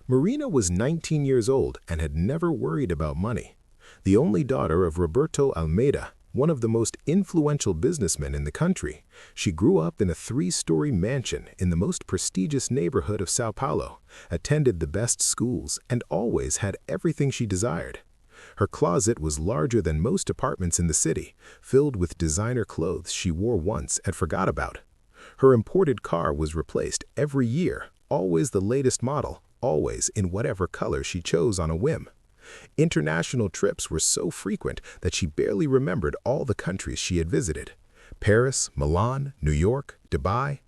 Marina was 19 years old and had never worried about money. The only daughter of Roberto Almeida, one of the most influential businessmen in the country, she grew up in a three-story mansion in the most prestigious neighborhood of Sao Paulo, attended the best schools, and always had everything she desired. Her closet was larger than most apartments in the city, filled with designer clothes she wore once and forgot about. Her imported car was replaced every year, always the latest model, always in whatever color she chose on a whim. International trips were so frequent that she barely remembered all the countries she had visited. Paris, Milan, New York, Dubai.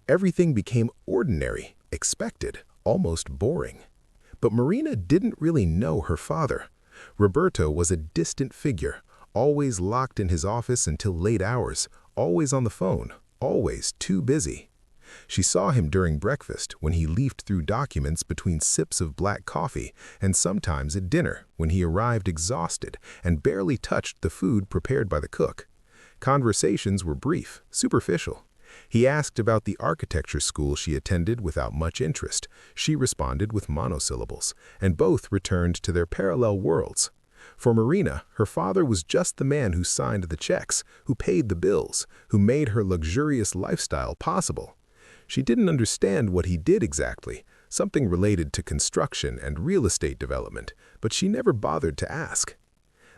Everything became ordinary, expected, almost boring. But Marina didn't really know her father. Roberto was a distant figure, always locked in his office until late hours, always on the phone, always too busy. She saw him during breakfast when he leafed through documents between sips of black coffee, and sometimes at dinner when he arrived exhausted and barely touched the food prepared by the cook. Conversations were brief, superficial. He asked about the architecture school she attended without much interest. She responded with monosyllables, and both returned to their parallel worlds. For Marina, her father was just the man who signed the checks, who paid the bills, who made her luxurious lifestyle possible. She didn't understand what he did exactly, something related to construction and real estate development, but she never bothered to ask.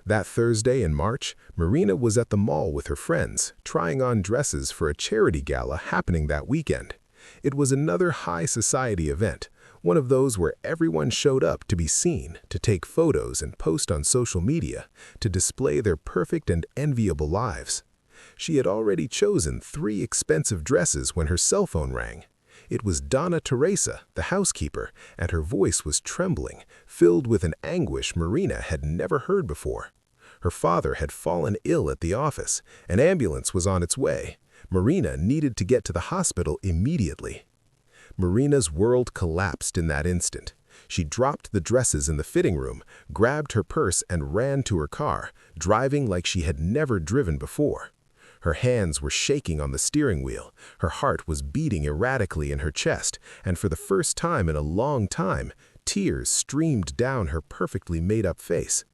That Thursday in March, Marina was at the mall with her friends, trying on dresses for a charity gala happening that weekend. It was another high society event, one of those where everyone showed up to be seen, to take photos and post on social media, to display their perfect and enviable lives. She had already chosen 3 expensive dresses when her cell phone rang. It was Donna Teresa, the housekeeper, and her voice was trembling, filled with an anguish Marina had never heard before. Her father had fallen ill at the office. An ambulance was on its way. Marina needed to get to the hospital immediately. Marina's world collapsed in that instant. She dropped the dresses in the fitting room, grabbed her purse, and ran to her car, driving like she had never driven before. Her hands were shaking on the steering wheel, her heart was beating erratically in her chest, and for the first time in a long time, tears streamed down her perfectly made-up face.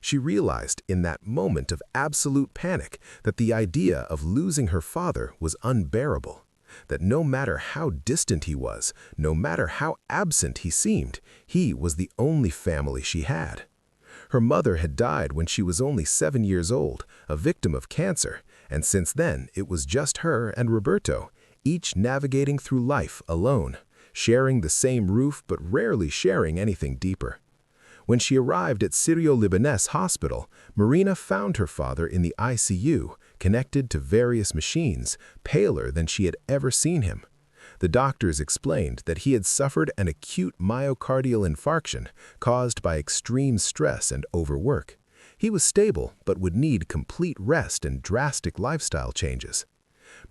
She realized in that moment of absolute panic that the idea of losing her father was unbearable, that no matter how distant he was, no matter how absent he seemed, he was the only family she had. Her mother had died when she was only 7 years old, a victim of cancer, and since then it was just her and Roberto, each navigating through life alone, sharing the same roof but rarely sharing anything deeper. When she arrived at Syrio-Libanese Hospital, Marina found her father in the ICU, connected to various machines, paler than she had ever seen him. The doctors explained that he had suffered an acute myocardial infarction caused by extreme stress and overwork. He was stable but would need complete rest and drastic lifestyle changes.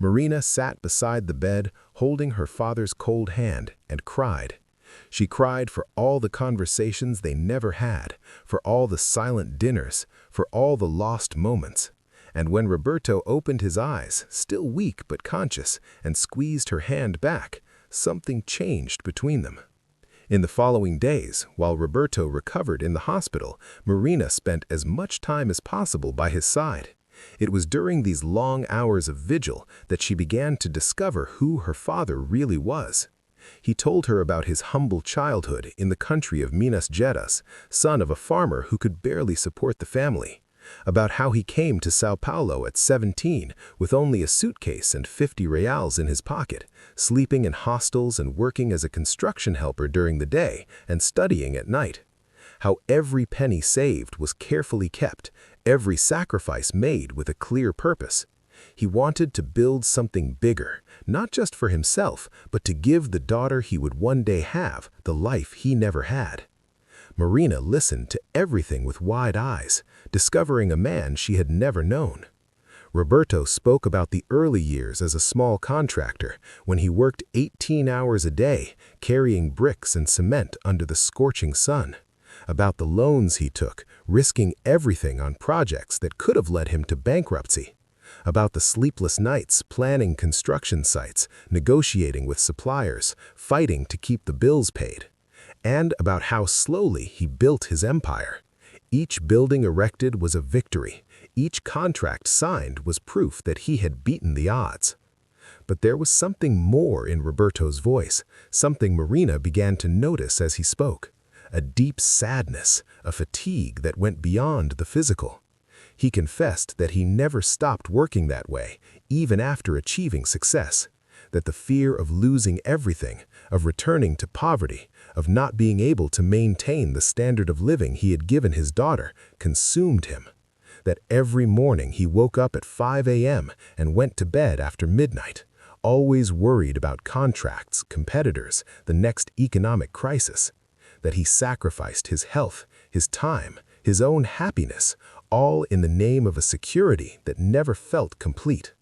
Marina sat beside the bed, holding her father's cold hand, and cried. She cried for all the conversations they never had, for all the silent dinners, for all the lost moments. And when Roberto opened his eyes, still weak but conscious, and squeezed her hand back, something changed between them. In the following days, while Roberto recovered in the hospital, Marina spent as much time as possible by his side. It was during these long hours of vigil that she began to discover who her father really was. He told her about his humble childhood in the country of Minas Gerais, son of a farmer who could barely support the family, about how he came to Sao Paulo at 17 with only a suitcase and 50 reals in his pocket, sleeping in hostels and working as a construction helper during the day and studying at night. How every penny saved was carefully kept, every sacrifice made with a clear purpose. He wanted to build something bigger, not just for himself, but to give the daughter he would one day have the life he never had. Marina listened to everything with wide eyes, discovering a man she had never known. Roberto spoke about the early years as a small contractor, when he worked 18 hours a day, carrying bricks and cement under the scorching sun. About the loans he took, risking everything on projects that could have led him to bankruptcy. About the sleepless nights planning construction sites, negotiating with suppliers, fighting to keep the bills paid. and about how slowly he built his empire. Each building erected was a victory. Each contract signed was proof that he had beaten the odds. But there was something more in Roberto's voice, something Marina began to notice as he spoke. A deep sadness, a fatigue that went beyond the physical. He confessed that he never stopped working that way, even after achieving success. That the fear of losing everything, of returning to poverty, of not being able to maintain the standard of living he had given his daughter, consumed him. That every morning he woke up at 5 a.m. and went to bed after midnight, always worried about contracts, competitors, the next economic crisis. That he sacrificed his health, his time, his own happiness, all in the name of a security that never felt complete.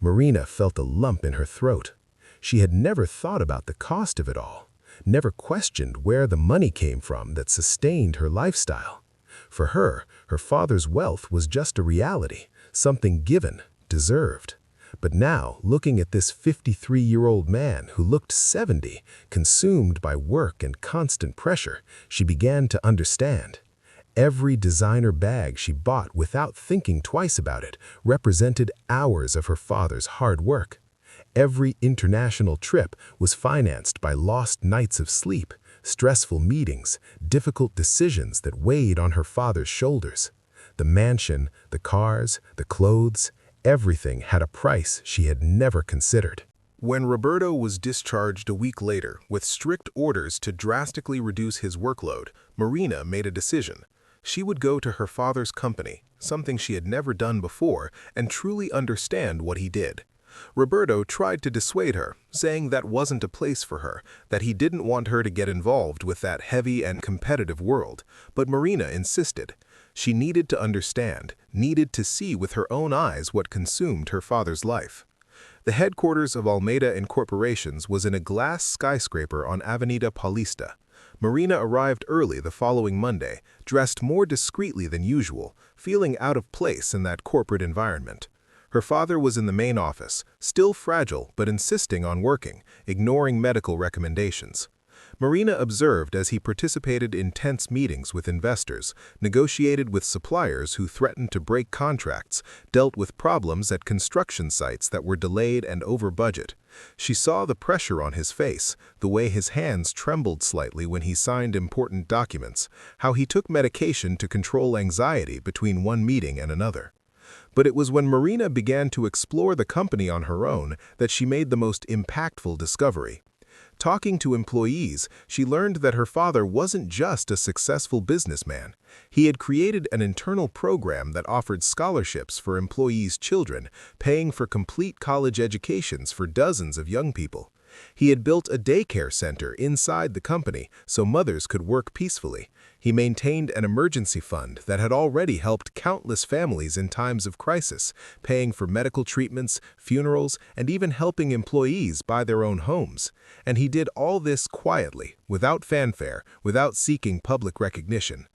Marina felt a lump in her throat. She had never thought about the cost of it all, never questioned where the money came from that sustained her lifestyle. For her, her father's wealth was just a reality, something given, deserved. But now, looking at this 53-year-old man who looked 70, consumed by work and constant pressure, she began to understand. Every designer bag she bought without thinking twice about it represented hours of her father's hard work. Every international trip was financed by lost nights of sleep, stressful meetings, difficult decisions that weighed on her father's shoulders. The mansion, the cars, the clothes, everything had a price she had never considered. When Roberto was discharged a week later with strict orders to drastically reduce his workload, Marina made a decision. She would go to her father's company, something she had never done before, and truly understand what he did. Roberto tried to dissuade her, saying that wasn't a place for her, that he didn't want her to get involved with that heavy and competitive world, but Marina insisted. She needed to understand, needed to see with her own eyes what consumed her father's life. The headquarters of Almeida Incorporations was in a glass skyscraper on Avenida Paulista. Marina arrived early the following Monday, dressed more discreetly than usual, feeling out of place in that corporate environment. Her father was in the main office, still fragile but insisting on working, ignoring medical recommendations. Marina observed as he participated in tense meetings with investors, negotiated with suppliers who threatened to break contracts, dealt with problems at construction sites that were delayed and over budget. She saw the pressure on his face, the way his hands trembled slightly when he signed important documents, how he took medication to control anxiety between one meeting and another. But it was when Marina began to explore the company on her own that she made the most impactful discovery. Talking to employees, she learned that her father wasn't just a successful businessman. He had created an internal program that offered scholarships for employees' children, paying for complete college educations for dozens of young people. He had built a daycare center inside the company so mothers could work peacefully. He maintained an emergency fund that had already helped countless families in times of crisis, paying for medical treatments, funerals, and even helping employees buy their own homes. And he did all this quietly, without fanfare, without seeking public recognition.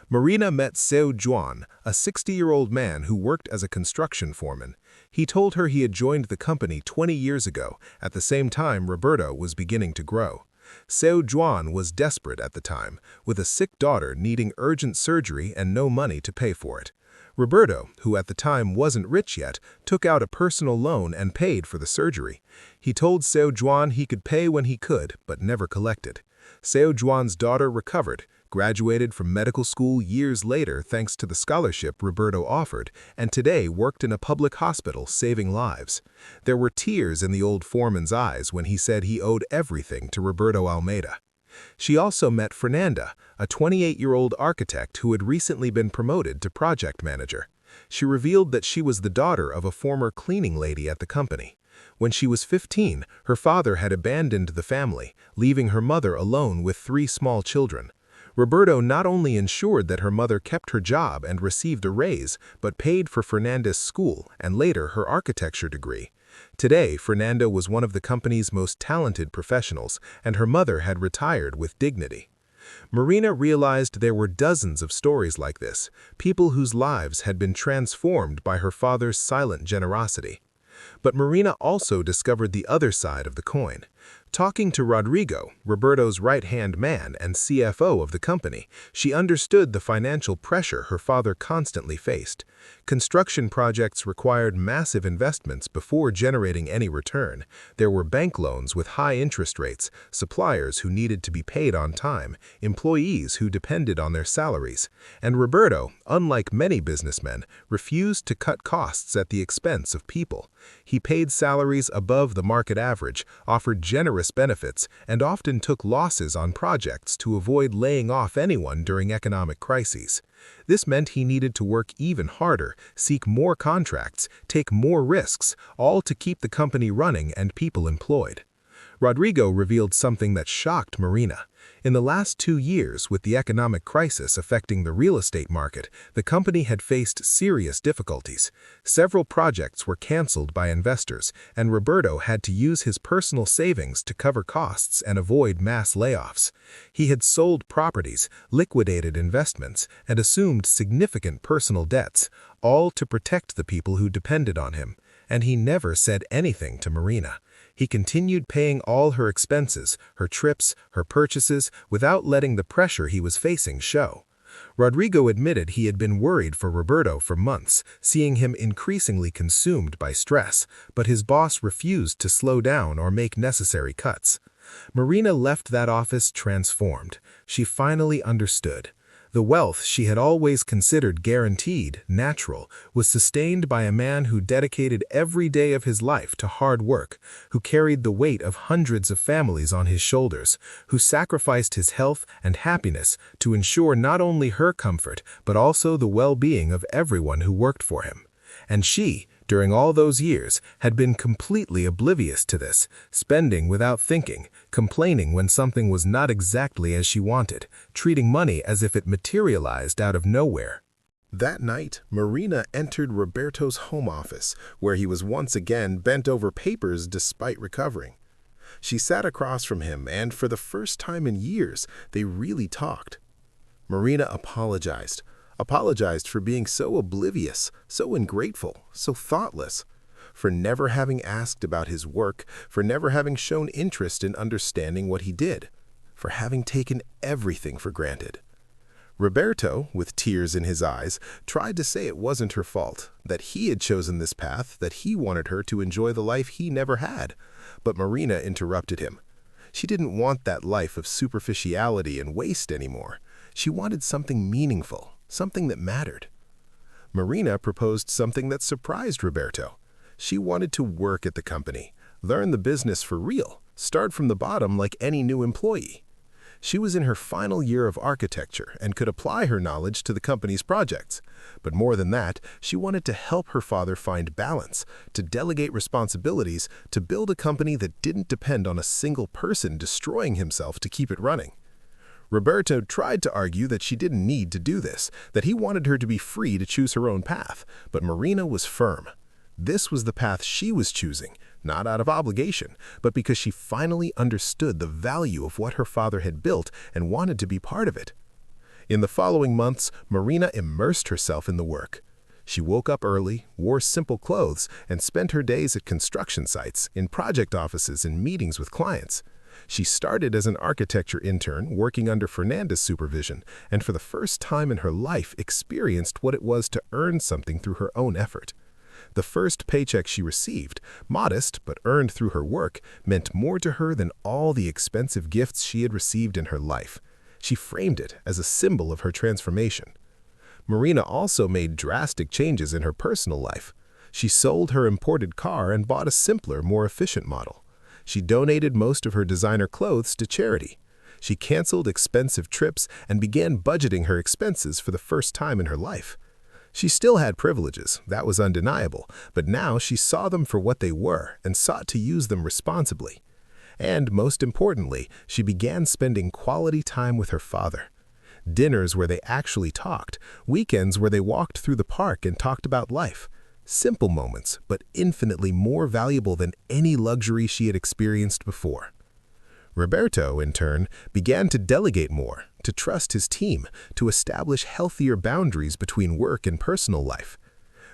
Marina met Seo Juan, a 60-year-old man who worked as a construction foreman. He told her he had joined the company 20 years ago, at the same time Roberto was beginning to grow. Seo Juan was desperate at the time, with a sick daughter needing urgent surgery and no money to pay for it. Roberto, who at the time wasn't rich yet, took out a personal loan and paid for the surgery. He told Seo Juan he could pay when he could, but never collected. Seo Juan's daughter recovered, graduated from medical school years later thanks to the scholarship Roberto offered, and today worked in a public hospital saving lives. There were tears in the old foreman's eyes when he said he owed everything to Roberto Almeida. She also met Fernanda, a 28-year-old architect who had recently been promoted to project manager. She revealed that she was the daughter of a former cleaning lady at the company. When she was 15, her father had abandoned the family, leaving her mother alone with 3 small children. Roberto not only ensured that her mother kept her job and received a raise, but paid for Fernanda's school and later her architecture degree. Today, Fernanda was one of the company's most talented professionals, and her mother had retired with dignity. Marina realized there were dozens of stories like this, people whose lives had been transformed by her father's silent generosity. But Marina also discovered the other side of the coin. Talking to Rodrigo, Roberto's right-hand man and CFO of the company, she understood the financial pressure her father constantly faced. Construction projects required massive investments before generating any return. There were bank loans with high interest rates, suppliers who needed to be paid on time, employees who depended on their salaries. And Roberto, unlike many businessmen, refused to cut costs at the expense of people. He paid salaries above the market average, offered generous benefits, and often took losses on projects to avoid laying off anyone during economic crises. This meant he needed to work even harder, seek more contracts, take more risks, all to keep the company running and people employed. Rodrigo revealed something that shocked Marina. In the last 2 years, with the economic crisis affecting the real estate market, the company had faced serious difficulties. Several projects were canceled by investors, and Roberto had to use his personal savings to cover costs and avoid mass layoffs. He had sold properties, liquidated investments, and assumed significant personal debts, all to protect the people who depended on him. And he never said anything to Marina. He continued paying all her expenses, her trips, her purchases, without letting the pressure he was facing show. Rodrigo admitted he had been worried for Roberto for months, seeing him increasingly consumed by stress, but his boss refused to slow down or make necessary cuts. Marina left that office transformed. She finally understood. The wealth she had always considered guaranteed, natural, was sustained by a man who dedicated every day of his life to hard work, who carried the weight of hundreds of families on his shoulders, who sacrificed his health and happiness to ensure not only her comfort but also the well-being of everyone who worked for him. And she, during all those years, had been completely oblivious to this, spending without thinking, complaining when something was not exactly as she wanted, treating money as if it materialized out of nowhere. That night, Marina entered Roberto's home office, where he was once again bent over papers despite recovering. She sat across from him, and for the first time in years, they really talked. Marina apologized for being so oblivious, so ungrateful, so thoughtless, for never having asked about his work, for never having shown interest in understanding what he did, for having taken everything for granted. Roberto, with tears in his eyes, tried to say it wasn't her fault, that he had chosen this path, that he wanted her to enjoy the life he never had. But Marina interrupted him. She didn't want that life of superficiality and waste anymore. She wanted something meaningful, something that mattered. Marina proposed something that surprised Roberto. She wanted to work at the company, learn the business for real, start from the bottom like any new employee. She was in her final year of architecture and could apply her knowledge to the company's projects. But more than that, she wanted to help her father find balance, to delegate responsibilities, to build a company that didn't depend on a single person destroying himself to keep it running. Roberto tried to argue that she didn't need to do this, that he wanted her to be free to choose her own path, but Marina was firm. This was the path she was choosing, not out of obligation, but because she finally understood the value of what her father had built and wanted to be part of it. In the following months, Marina immersed herself in the work. She woke up early, wore simple clothes, and spent her days at construction sites, in project offices, and meetings with clients. She started as an architecture intern working under Fernanda's supervision, and for the first time in her life experienced what it was to earn something through her own effort. The first paycheck she received, modest but earned through her work, meant more to her than all the expensive gifts she had received in her life. She framed it as a symbol of her transformation. Marina also made drastic changes in her personal life. She sold her imported car and bought a simpler, more efficient model. She donated most of her designer clothes to charity. She canceled expensive trips and began budgeting her expenses for the first time in her life. She still had privileges, that was undeniable, but now she saw them for what they were and sought to use them responsibly. And most importantly, she began spending quality time with her father. Dinners where they actually talked, weekends where they walked through the park and talked about life. Simple moments, but infinitely more valuable than any luxury she had experienced before. Roberto, in turn, began to delegate more, to trust his team, to establish healthier boundaries between work and personal life.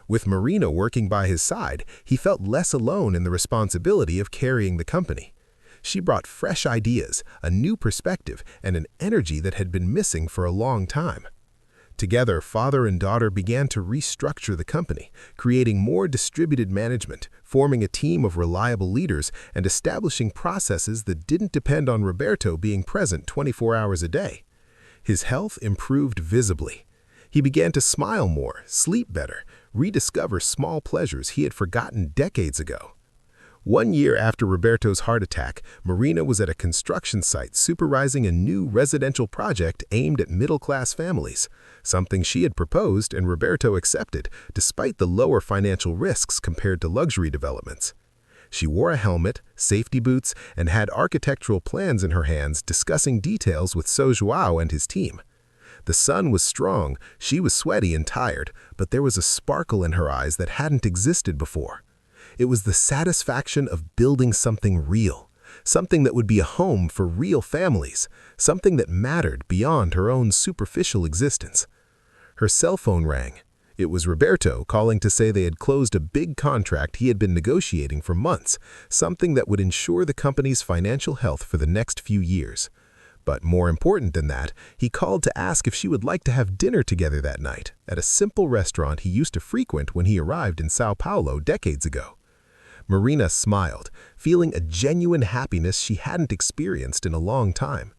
With Marina working by his side, he felt less alone in the responsibility of carrying the company. She brought fresh ideas, a new perspective, and an energy that had been missing for a long time. Together, father and daughter began to restructure the company, creating more distributed management, forming a team of reliable leaders, and establishing processes that didn't depend on Roberto being present 24 hours a day. His health improved visibly. He began to smile more, sleep better, rediscover small pleasures he had forgotten decades ago. 1 year after Roberto's heart attack, Marina was at a construction site supervising a new residential project aimed at middle-class families, something she had proposed and Roberto accepted, despite the lower financial risks compared to luxury developments. She wore a helmet, safety boots, and had architectural plans in her hands discussing details with João and his team. The sun was strong, she was sweaty and tired, but there was a sparkle in her eyes that hadn't existed before. It was the satisfaction of building something real, something that would be a home for real families, something that mattered beyond her own superficial existence. Her cell phone rang. It was Roberto calling to say they had closed a big contract he had been negotiating for months, something that would ensure the company's financial health for the next few years. But more important than that, he called to ask if she would like to have dinner together that night at a simple restaurant he used to frequent when he arrived in São Paulo decades ago. Marina smiled, feeling a genuine happiness she hadn't experienced in a long time.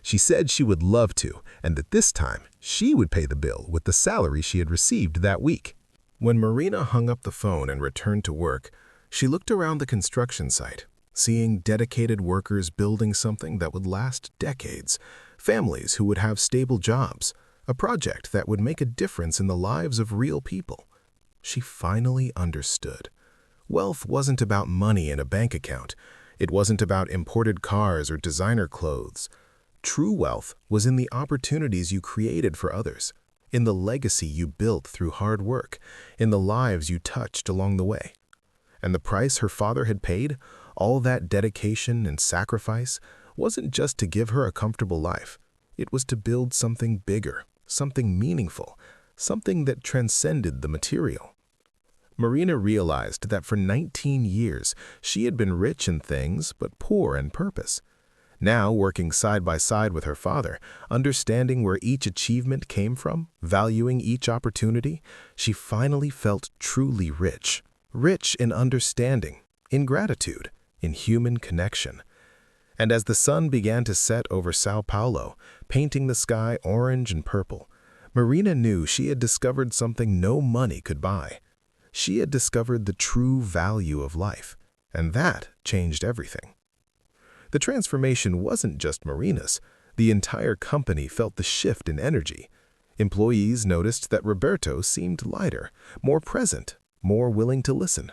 She said she would love to, and that this time, she would pay the bill with the salary she had received that week. When Marina hung up the phone and returned to work, she looked around the construction site, seeing dedicated workers building something that would last decades, families who would have stable jobs, a project that would make a difference in the lives of real people. She finally understood. Wealth wasn't about money in a bank account. It wasn't about imported cars or designer clothes. True wealth was in the opportunities you created for others, in the legacy you built through hard work, in the lives you touched along the way. And the price her father had paid, all that dedication and sacrifice, wasn't just to give her a comfortable life. It was to build something bigger, something meaningful, something that transcended the material. Marina realized that for 19 years, she had been rich in things but poor in purpose. Now, working side by side with her father, understanding where each achievement came from, valuing each opportunity, she finally felt truly rich. Rich in understanding, in gratitude, in human connection. And as the sun began to set over São Paulo, painting the sky orange and purple, Marina knew she had discovered something no money could buy. She had discovered the true value of life, and that changed everything. The transformation wasn't just Marina's. The entire company felt the shift in energy. Employees noticed that Roberto seemed lighter, more present, more willing to listen.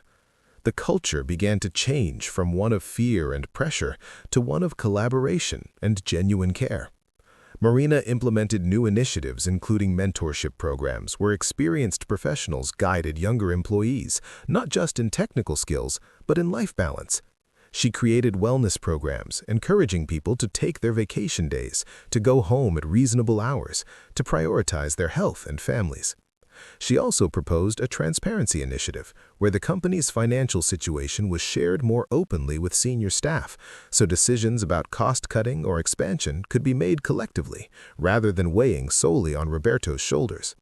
The culture began to change from one of fear and pressure to one of collaboration and genuine care. Marina implemented new initiatives including mentorship programs where experienced professionals guided younger employees, not just in technical skills, but in life balance. She created wellness programs, encouraging people to take their vacation days, to go home at reasonable hours, to prioritize their health and families. She also proposed a transparency initiative where the company's financial situation was shared more openly with senior staff, so decisions about cost-cutting or expansion could be made collectively, rather than weighing solely on Roberto's shoulders.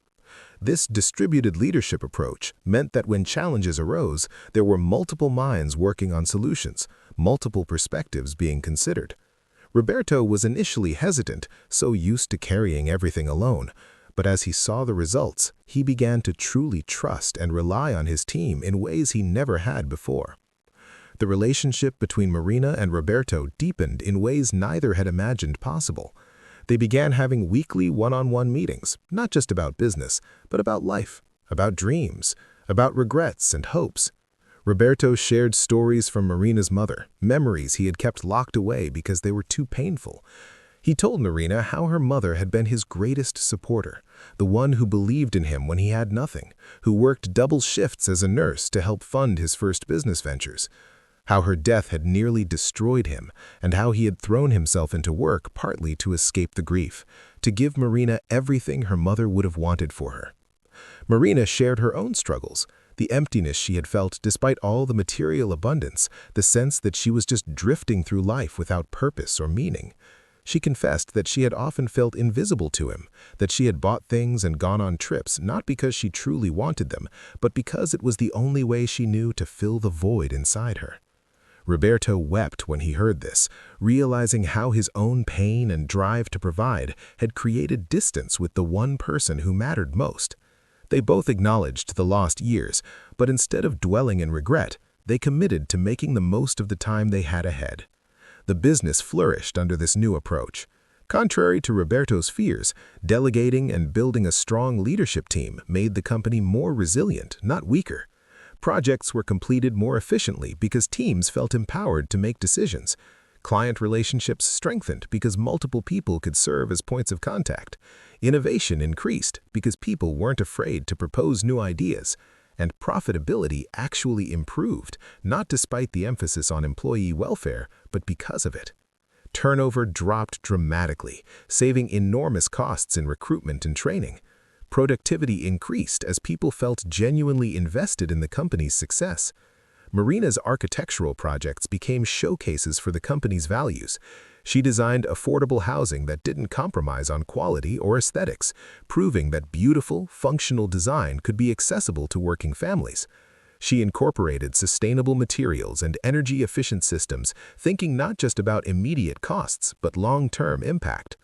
This distributed leadership approach meant that when challenges arose, there were multiple minds working on solutions, multiple perspectives being considered. Roberto was initially hesitant, so used to carrying everything alone. But as he saw the results, he began to truly trust and rely on his team in ways he never had before. The relationship between Marina and Roberto deepened in ways neither had imagined possible. They began having weekly one-on-one meetings, not just about business, but about life, about dreams, about regrets and hopes. Roberto shared stories from Marina's mother, memories he had kept locked away because they were too painful. He told Marina how her mother had been his greatest supporter, the one who believed in him when he had nothing, who worked double shifts as a nurse to help fund his first business ventures, how her death had nearly destroyed him, and how he had thrown himself into work partly to escape the grief, to give Marina everything her mother would have wanted for her. Marina shared her own struggles, The emptiness she had felt despite all the material abundance, the sense that she was just drifting through life without purpose or meaning. She confessed that she had often felt invisible to him, that she had bought things and gone on trips not because she truly wanted them, but because it was the only way she knew to fill the void inside her. Roberto wept when he heard this, realizing how his own pain and drive to provide had created distance with the one person who mattered most. They both acknowledged the lost years, but instead of dwelling in regret, they committed to making the most of the time they had ahead. The business flourished under this new approach. Contrary to Roberto's fears, delegating and building a strong leadership team made the company more resilient, not weaker. Projects were completed more efficiently because teams felt empowered to make decisions. Client relationships strengthened because multiple people could serve as points of contact. Innovation increased because people weren't afraid to propose new ideas. And profitability actually improved, not despite the emphasis on employee welfare, but because of it. Turnover dropped dramatically, saving enormous costs in recruitment and training. Productivity increased as people felt genuinely invested in the company's success. Marina's architectural projects became showcases for the company's values. She designed affordable housing that didn't compromise on quality or aesthetics, proving that beautiful, functional design could be accessible to working families. She incorporated sustainable materials and energy-efficient systems, thinking not just about immediate costs, but long-term impact.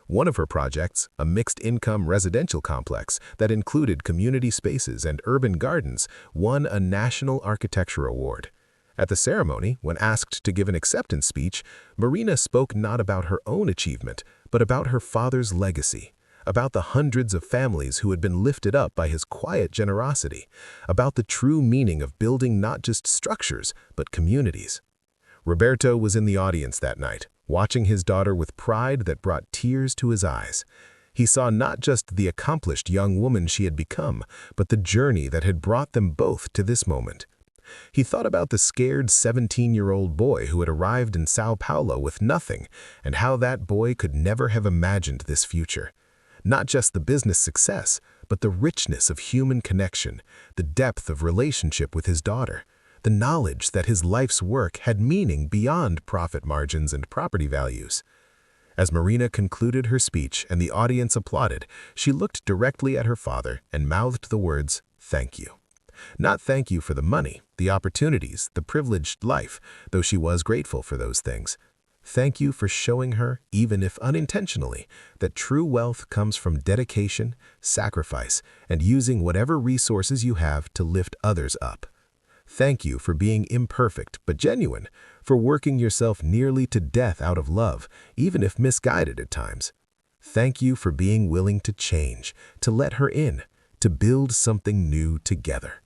One of her projects, a mixed-income residential complex that included community spaces and urban gardens, won a National Architecture Award. At the ceremony, when asked to give an acceptance speech, Marina spoke not about her own achievement, but about her father's legacy, about the hundreds of families who had been lifted up by his quiet generosity, about the true meaning of building not just structures, but communities. Roberto was in the audience that night, watching his daughter with pride that brought tears to his eyes. He saw not just the accomplished young woman she had become, but the journey that had brought them both to this moment. He thought about the scared 17-year-old boy who had arrived in São Paulo with nothing, and how that boy could never have imagined this future. Not just the business success, but the richness of human connection, the depth of relationship with his daughter, the knowledge that his life's work had meaning beyond profit margins and property values. As Marina concluded her speech and the audience applauded, she looked directly at her father and mouthed the words, "Thank you." Not thank you for the money, the opportunities, the privileged life, though she was grateful for those things. Thank you for showing her, even if unintentionally, that true wealth comes from dedication, sacrifice, and using whatever resources you have to lift others up. Thank you for being imperfect but genuine, for working yourself nearly to death out of love, even if misguided at times. Thank you for being willing to change, to let her in, to build something new together.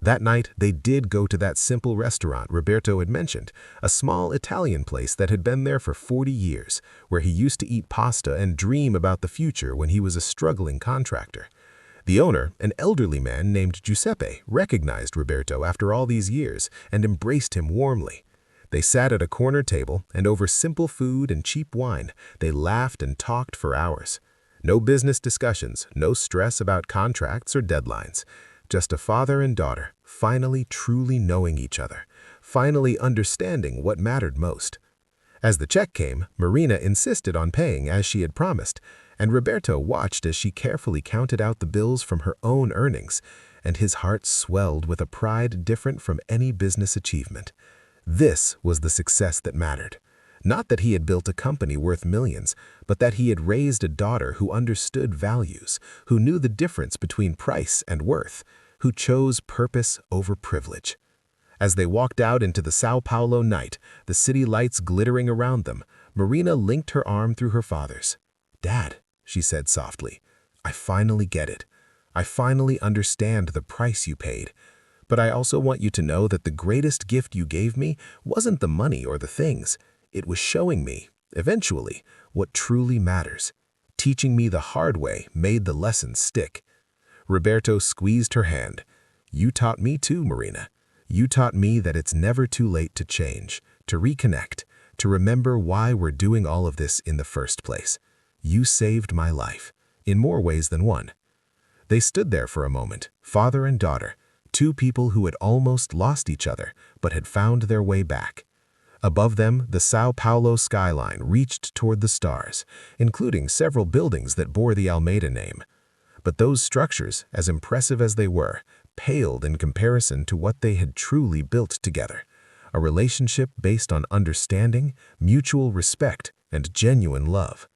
That night, they did go to that simple restaurant Roberto had mentioned, a small Italian place that had been there for 40 years, where he used to eat pasta and dream about the future when he was a struggling contractor. The owner, an elderly man named Giuseppe, recognized Roberto after all these years and embraced him warmly. They sat at a corner table, and over simple food and cheap wine, they laughed and talked for hours. No business discussions, no stress about contracts or deadlines. Just a father and daughter, finally truly knowing each other, finally understanding what mattered most. As the check came, Marina insisted on paying as she had promised, and Roberto watched as she carefully counted out the bills from her own earnings, and his heart swelled with a pride different from any business achievement. This was the success that mattered. Not that he had built a company worth millions, but that he had raised a daughter who understood values, who knew the difference between price and worth, who chose purpose over privilege. As they walked out into the São Paulo night, the city lights glittering around them, Marina linked her arm through her father's. "Dad," she said softly, "I finally get it. I finally understand the price you paid. But I also want you to know that the greatest gift you gave me wasn't the money or the things. It was showing me, eventually, what truly matters. Teaching me the hard way made the lessons stick." Roberto squeezed her hand. "You taught me too, Marina. You taught me that it's never too late to change, to reconnect, to remember why we're doing all of this in the first place. You saved my life, in more ways than one." They stood there for a moment, father and daughter, Two people who had almost lost each other, but had found their way back. Above them, the Sao Paulo skyline reached toward the stars, including several buildings that bore the Almeida name. But those structures, as impressive as they were, paled in comparison to what they had truly built together. A relationship based on understanding, mutual respect, and genuine love.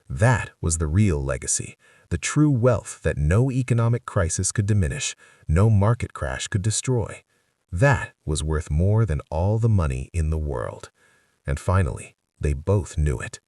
That was the real legacy, the true wealth that no economic crisis could diminish, no market crash could destroy. That was worth more than all the money in the world. And finally, they both knew it.